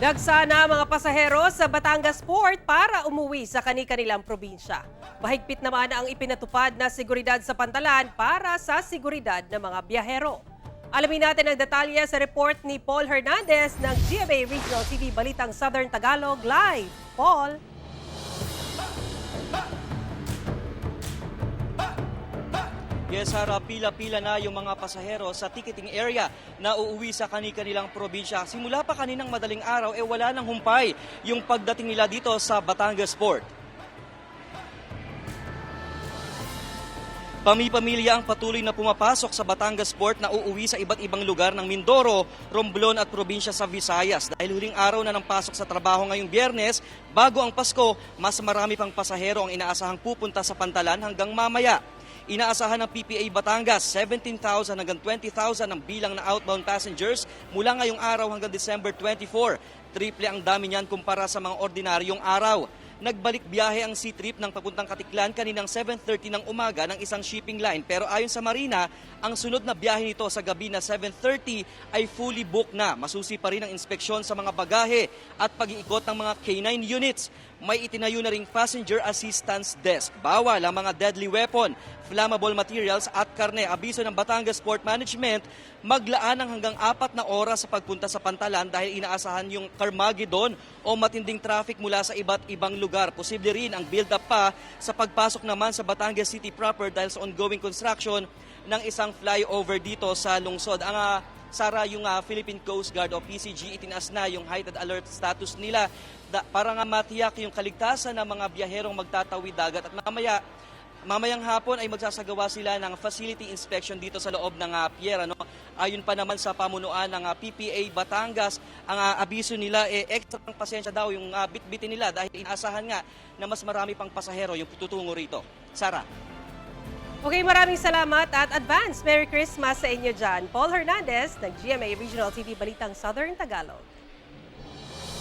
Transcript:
Dagsa na ang mga pasahero sa Batangas Port para umuwi sa kani-kanilang probinsya. Mahigpit naman ang ipinatupad na seguridad sa pantalan para sa seguridad ng mga biyahero. Alamin natin ang detalye sa report ni Paul Hernandez ng GMA Regional TV Balitang Southern Tagalog Live. Paul? Yes, Sara, pila-pila na yung mga pasahero sa ticketing area na uuwi sa kani-kanilang probinsya. Simula pa kaninang madaling araw, wala nang humpay yung pagdating nila dito sa Batangas Port. Pami-pamilya ang patuloy na pumapasok sa Batangas Port na uuwi sa iba't ibang lugar ng Mindoro, Romblon at probinsya sa Visayas. Dahil huling araw na ng pasok sa trabaho ngayong Biyernes, bago ang Pasko, mas marami pang pasahero ang inaasahang pupunta sa pantalan hanggang mamaya. Inaasahan ng PPA Batangas, 17,000 hanggang 20,000 ang bilang na outbound passengers mula ngayong araw hanggang December 24. Triple ang dami niyan kumpara sa mga ordinaryong araw. Nagbalik biyahe ang sea trip ng papuntang Katiklan kaninang 7:30 ng umaga ng isang shipping line. Pero ayon sa Marina, ang sunod na biyahe nito sa gabi na 7:30 ay fully booked na. Masusi pa rin ang inspeksyon sa mga bagahe at pag-iikot ng mga K9 units. May itinayo na ring passenger assistance desk. Bawal ang mga deadly weapon, flammable materials at karne. Abiso ng Batangas Port Management, maglaan ng hanggang 4 na oras sa pagpunta sa pantalan dahil inaasahan yung Carmageddon o matinding traffic mula sa iba't ibang lugar. Posible rin ang build-up pa sa pagpasok naman sa Batangas City proper dahil sa ongoing construction ng isang flyover dito sa lungsod. Sara, yung Philippine Coast Guard o PCG, itinaas na yung heightened alert status nila para nga matiyak yung kaligtasan ng mga biyaherong magtatawid dagat. At mamayang hapon ay magsasagawa sila ng facility inspection dito sa loob ng pier. Ayon pa naman sa pamunuan ng PPA Batangas, ang abiso nila extra ng pasensya daw yung bitbitin nila dahil inaasahan nga na mas marami pang pasahero yung tutungo rito. Sara. Okay, maraming salamat at advance Merry Christmas sa inyo dyan. Paul Hernandez ng GMA Regional TV Balitang Southern Tagalog.